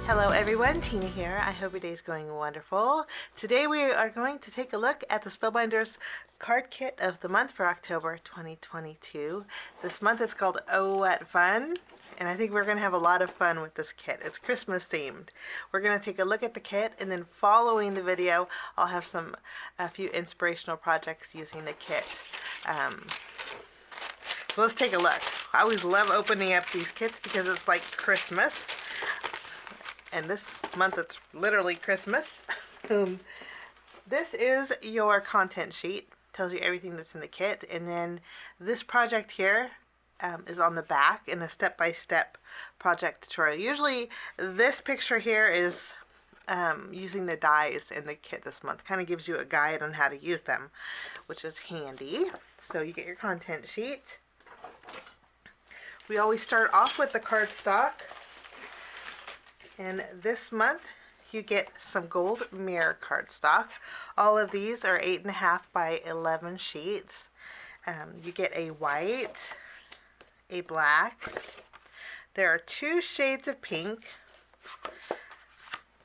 Hello everyone, Tina here. I hope your day is going wonderful. Today we are going to take a look at the Spellbinders Card Kit of the month for October 2022. This month it's called Oh What Fun, and I think we're going to have a lot of fun with this kit. It's Christmas themed. We're going to take a look at the kit, and then following the video I'll have a few inspirational projects using the kit. So let's take a look. I always love opening up these kits because it's like Christmas. And this month it's literally Christmas. This is your content sheet. Tells you everything that's in the kit. And then this project here is on the back in a step-by-step project tutorial. Usually this picture here is using the dies in the kit this month. Kind of gives you a guide on how to use them, which is handy. So you get your content sheet. We always start off with the cardstock. And this month you get some gold mirror cardstock. All of these are 8.5 by 11 sheets. You get a white, a black. There are 2 shades of pink,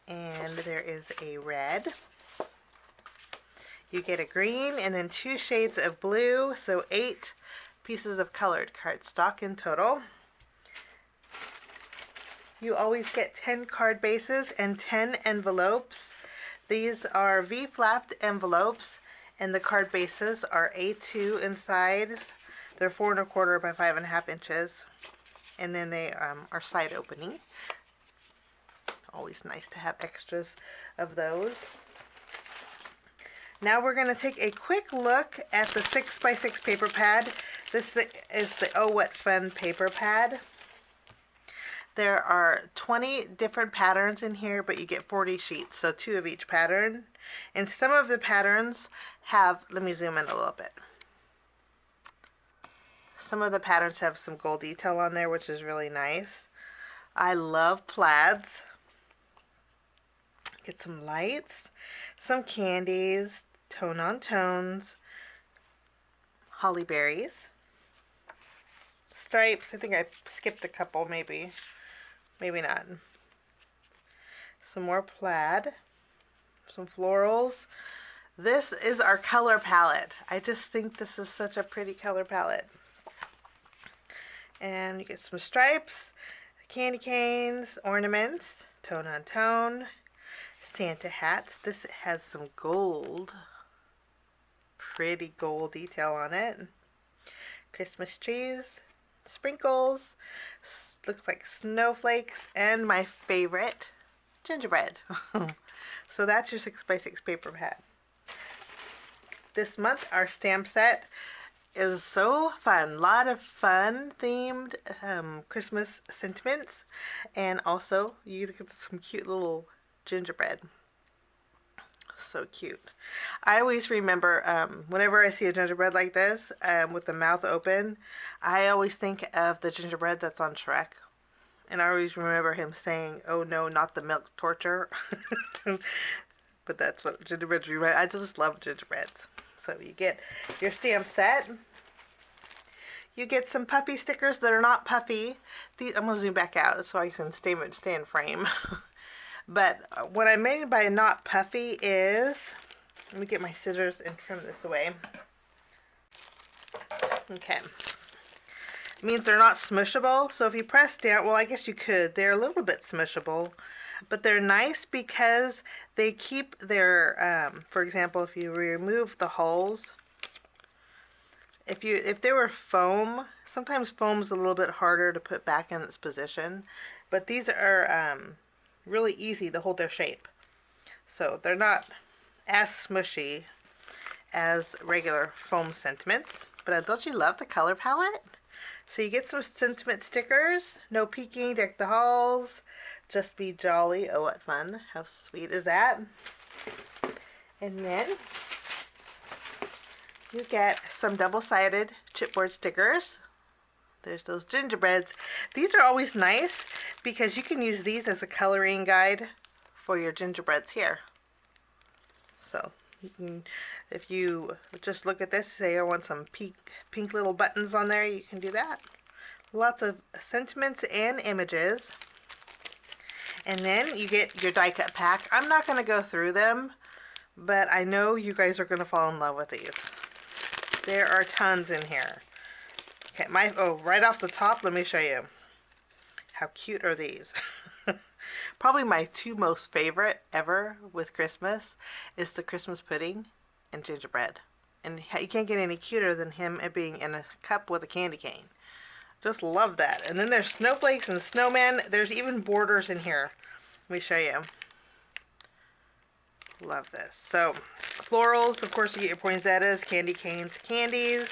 and there is a red. You get a green and then 2 shades of blue, so 8 pieces of colored cardstock in total. You always get 10 card bases and 10 envelopes. These are V-flapped envelopes, and the card bases are A2 in size. They're 4 1/4 by 5.5 inches, and then they are side opening. Always nice to have extras of those. Now we're going to take a quick look at the 6x6 paper pad. This is the Oh What Fun paper pad. There are 20 different patterns in here, but you get 40 sheets, so 2 of each pattern. And some of the patterns have, let me zoom in a little bit. Some of the patterns have some gold detail on there, which is really nice. I love plaids. Get some lights, some candies, tone on tones, holly berries, stripes. I think I skipped a couple, maybe not. Some more plaid, some florals. This is our color palette. I just think this is such a pretty color palette. And you get some stripes, candy canes, ornaments, tone on tone, Santa hats. This has some gold, pretty gold detail on it. Christmas trees, sprinkles, looks like snowflakes, and my favorite, gingerbread. So that's your 6x6 paper pad. This month our stamp set is so fun. A lot of fun themed Christmas sentiments, and also you get some cute little gingerbread. So cute. I always remember whenever I see a gingerbread like this with the mouth open, I always think of the gingerbread that's on Shrek. And I always remember him saying, "Oh no, not the milk torture." But that's what gingerbreads remind. I just love gingerbreads. So you get your stamp set. You get some puffy stickers that are not puffy. These, I'm going to zoom back out so I can stay in frame. But what I mean by not puffy is, let me get my scissors and trim this away. Okay. It means they're not smushable. So if you press down, well, I guess you could. They're a little bit smushable, but they're nice because they keep their, for example, if you remove the holes, if they were foam, sometimes foam's a little bit harder to put back in its position, but these are really easy to hold their shape. So they're not as smushy as regular foam sentiments. But don't you love the color palette? So you get some sentiment stickers. No peeking, deck the halls. Just be jolly. Oh, what fun. How sweet is that? And then you get some double-sided chipboard stickers. There's those gingerbreads. These are always nice because you can use these as a coloring guide for your gingerbreads here. So you can, if you just look at this, say I want some pink little buttons on there, you can do that. Lots of sentiments and images. And then you get your die cut pack. I'm not going to go through them, but I know you guys are going to fall in love with these. There are tons in here. Okay, right off the top, let me show you. How cute are these? Probably my two most favorite ever with Christmas is the Christmas pudding and gingerbread. And you can't get any cuter than him being in a cup with a candy cane. Just love that. And then there's snowflakes and snowmen. There's even borders in here. Let me show you. Love this. So, florals, of course you get your poinsettias, candy canes, candies,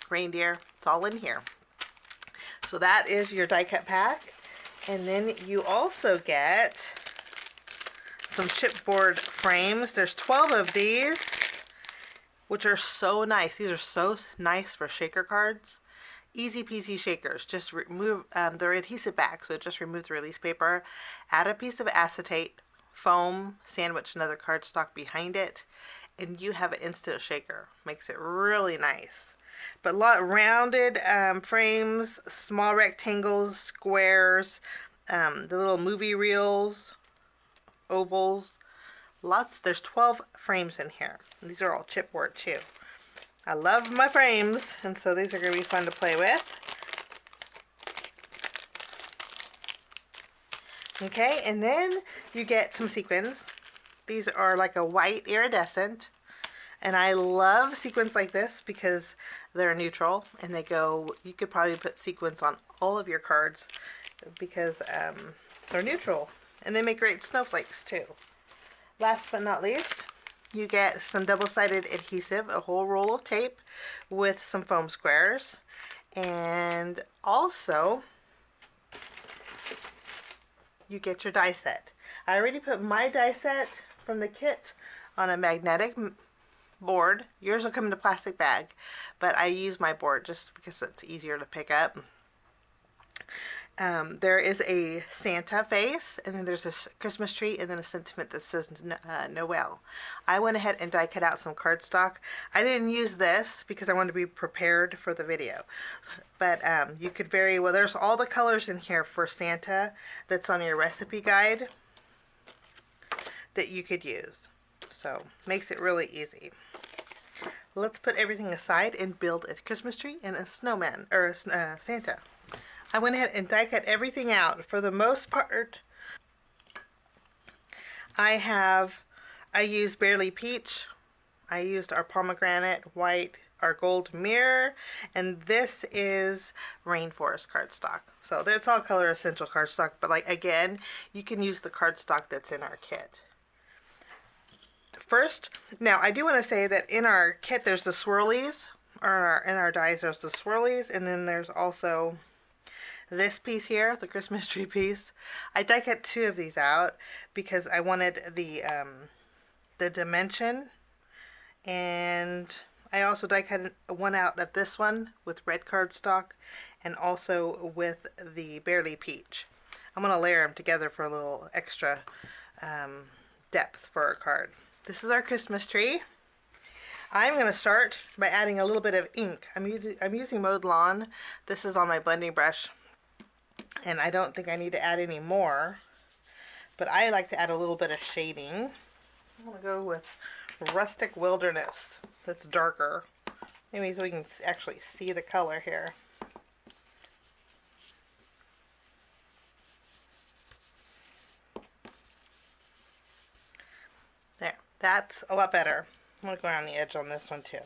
reindeer. It's all in here. So that is your die cut pack. And then you also get some chipboard frames. There's 12 of these, which are so nice. These are so nice for shaker cards. Easy peasy shakers. Just remove, they're adhesive back, so just remove the release paper. Add a piece of acetate, foam, sandwich another cardstock behind it, and you have an instant shaker. Makes it really nice. But a lot of rounded frames, small rectangles, squares, the little movie reels, ovals. There's 12 frames in here. These are all chipboard too. I love my frames, and so these are going to be fun to play with. Okay, and then you get some sequins. These are like a white iridescent. And I love sequins like this because they're neutral and they go, you could probably put sequins on all of your cards because they're neutral. And they make great snowflakes too. Last but not least, you get some double-sided adhesive, a whole roll of tape with some foam squares. And also, you get your die set. I already put my die set from the kit on a magnetic board. Yours will come in a plastic bag, but I use my board just because it's easier to pick up. There is a Santa face, and then there's a Christmas tree, and then a sentiment that says Noel. I went ahead and die cut out some cardstock. I didn't use this because I wanted to be prepared for the video. But you could vary, well, there's all the colors in here for Santa that's on your recipe guide that you could use. So, makes it really easy. Let's put everything aside and build a Christmas tree and a snowman, or a Santa. I went ahead and die cut everything out. For the most part, I used Barely Peach. I used our pomegranate white, our gold mirror, and this is Rainforest cardstock. So it's all color essential cardstock, but like again, you can use the cardstock that's in our kit. First, now I do want to say that in our kit there's the swirlies, or in our dies there's the swirlies, and then there's also this piece here, the Christmas tree piece. I die cut 2 of these out because I wanted the dimension, and I also die cut one out of this one with red cardstock and also with the Barely Peach. I'm going to layer them together for a little extra depth for our card. This is our Christmas tree. I'm going to start by adding a little bit of ink. I'm using Mowed Lawn. This is on my blending brush, and I don't think I need to add any more, but I like to add a little bit of shading. I'm going to go with Rustic Wilderness. That's darker. Maybe so we can actually see the color here. There. That's a lot better. I'm going to go around the edge on this one too.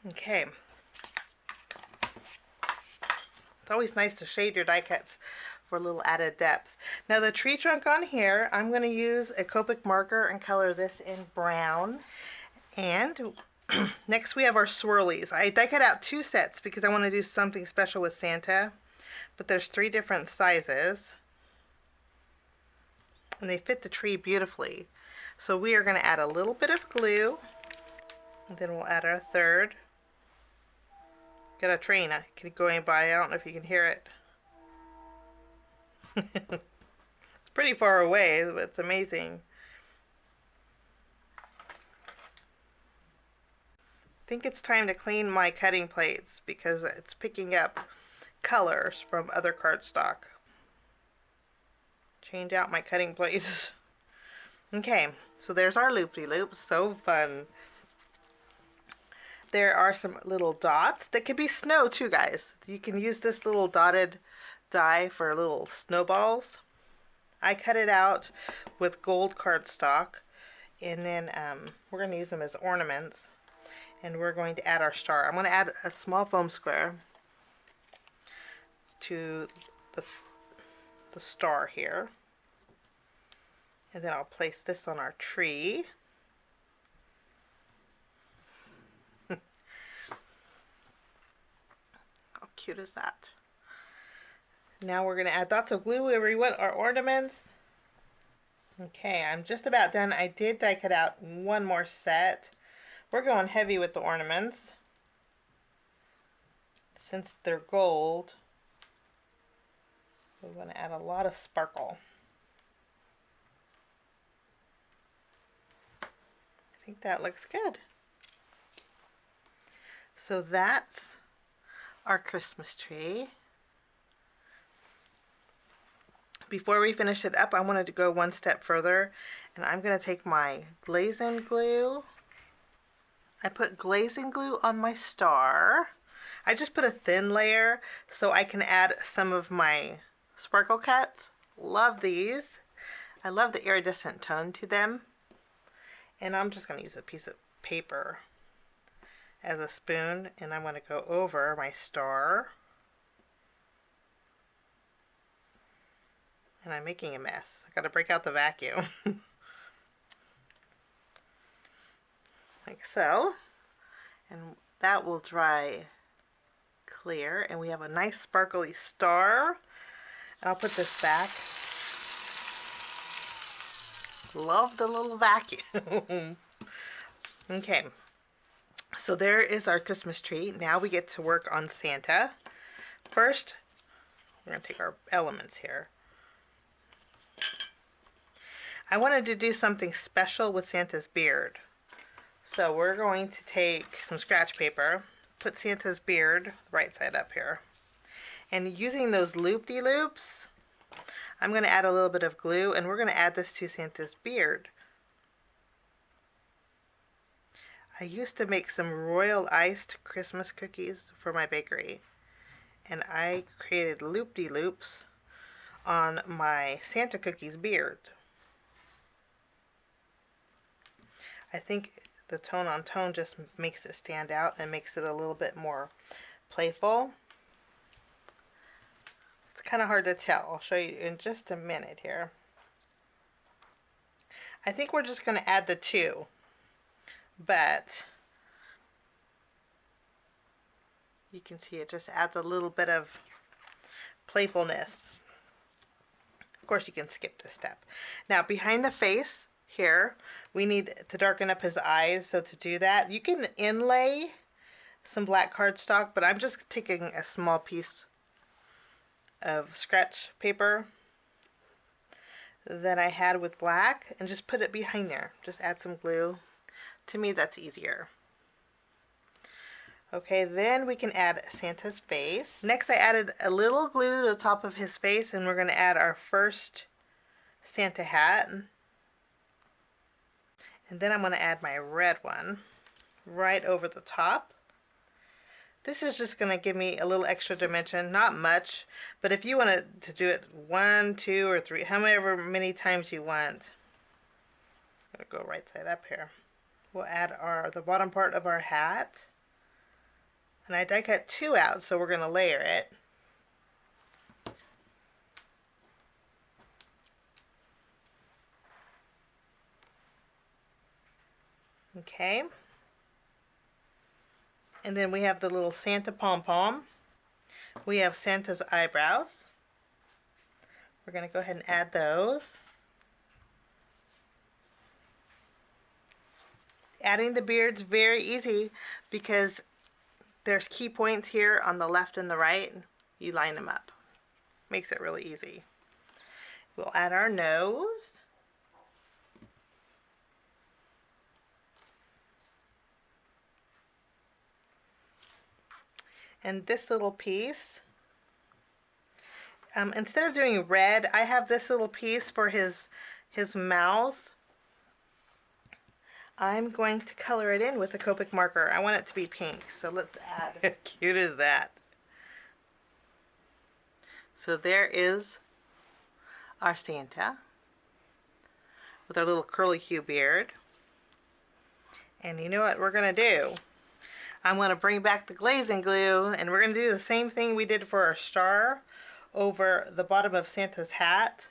Okay. It's always nice to shade your die cuts for a little added depth. Now the tree trunk on here, I'm going to use a Copic marker and color this in brown. And next we have our swirlies. I die cut out 2 sets because I want to do something special with Santa. But there's 3 different sizes. And they fit the tree beautifully. So we are going to add a little bit of glue. And then we'll add our third. Got a train going by. I don't know if you can hear it. It's pretty far away, but it's amazing. I think it's time to clean my cutting plates because it's picking up colors from other cardstock. change out my cutting blades. Okay, so there's our loop-de-loop. So fun. There are some little dots that could be snow too, guys. You can use this little dotted die for little snowballs. I cut it out with gold cardstock, and then we're going to use them as ornaments, and we're going to add our star. I'm going to add a small foam square to the star here, and then I'll place this on our tree. How cute is that? Now we're going to add dots of glue where we want our ornaments. Okay, I'm just about done. I did die cut out one more set. We're going heavy with the ornaments since they're gold. We want to add a lot of sparkle. I think that looks good. So that's our Christmas tree. Before we finish it up, I wanted to go one step further, and I'm going to take my glazing glue. I put glazing glue on my star. I just put a thin layer so I can add some of my sparkle cuts. Love these. I love the iridescent tone to them. And I'm just going to use a piece of paper as a spoon, and I'm going to go over my star. And I'm making a mess. I gotta break out the vacuum. Like so. And that will dry clear. And we have a nice sparkly star. And I'll put this back. Love the little vacuum. Okay. So there is our Christmas tree. Now we get to work on Santa. First, we're going to take our elements here. I wanted to do something special with Santa's beard. So we're going to take some scratch paper, put Santa's beard right side up here. And using those loop-de-loops, I'm going to add a little bit of glue, and we're going to add this to Santa's beard. I used to make some royal iced Christmas cookies for my bakery, and I created loop-de-loops on my Santa cookie's beard. I think the tone on tone just makes it stand out and makes it a little bit more playful. It's kind of hard to tell. I'll show you in just a minute here. I think we're just going to add the two, but you can see it just adds a little bit of playfulness. Of course, you can skip this step. Now, behind the face here, we need to darken up his eyes. So to do that, you can inlay some black cardstock, but I'm just taking a small piece of scratch paper that I had with black and just put it behind there. Just add some glue. To me, that's easier. Okay, then we can add Santa's face. Next, I added a little glue to the top of his face, and we're going to add our first Santa hat. And then I'm going to add my red one right over the top. This is just going to give me a little extra dimension, not much, but if you want to do it 1, 2, or 3, however many times you want. I'm going to go right side up here. We'll add the bottom part of our hat. And I die cut 2 out, so we're going to layer it. Okay. And then we have the little Santa pom-pom. We have Santa's eyebrows. We're going to go ahead and add those. Adding the beard's very easy because there's key points here on the left and the right. You line them up. Makes it really easy. We'll add our nose. And this little piece Instead of doing red, I have this little piece for his mouth. I'm going to color it in with a Copic marker. I want it to be pink, so let's add. How cute is that? So there is our Santa with our little curly Q beard. And you know what we're going to do? I'm going to bring back the glazing glue, and we're going to do the same thing we did for our star over the bottom of Santa's hat.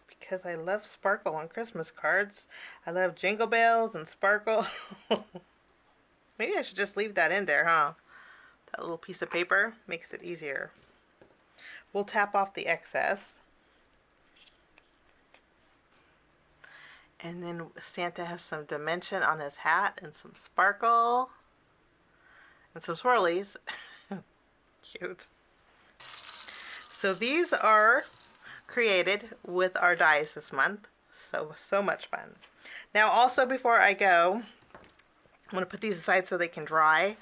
Because I love sparkle on Christmas cards. I love jingle bells and sparkle. Maybe I should just leave that in there, huh? That little piece of paper makes it easier. We'll tap off the excess. And then Santa has some dimension on his hat and some sparkle and some swirlies. Cute. So these are created with our dies this month. So much fun. Now also, before I go, I'm going to put these aside so they can dry,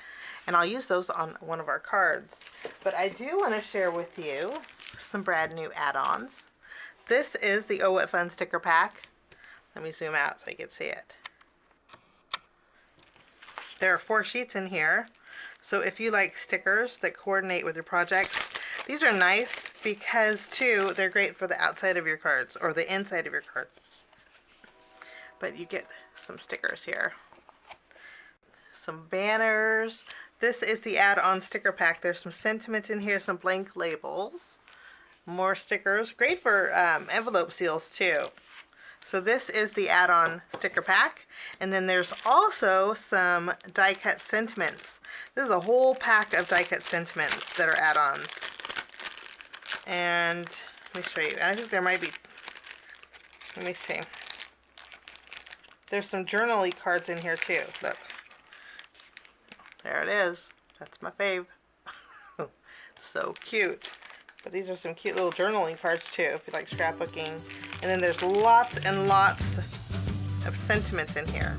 and I'll use those on one of our cards. But I do want to share with you some brand new add-ons. This is the Oh What Fun sticker pack. Let me zoom out so you can see it. There are 4 sheets in here. So if you like stickers that coordinate with your projects, these are nice because, too, they're great for the outside of your cards or the inside of your cards. But you get some stickers here. Some banners. This is the add-on sticker pack. There's some sentiments in here, some blank labels, more stickers. Great for envelope seals, too. So this is the add-on sticker pack. And then there's also some die-cut sentiments. This is a whole pack of die-cut sentiments that are add-ons. And let me show you. I think there might be, let me see. There's some journaly cards in here too. Look. There it is. That's my fave. So cute. But these are some cute little journaling cards too, if you like scrapbooking. And then there's lots and lots of sentiments in here.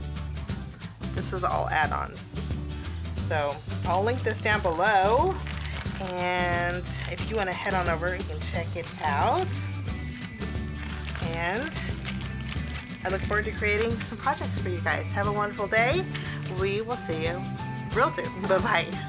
This is all add-ons. So I'll link this down below. And if you want to head on over, you can check it out. And I look forward to creating some projects for you guys. Have a wonderful day. We will see you real soon. Bye-bye.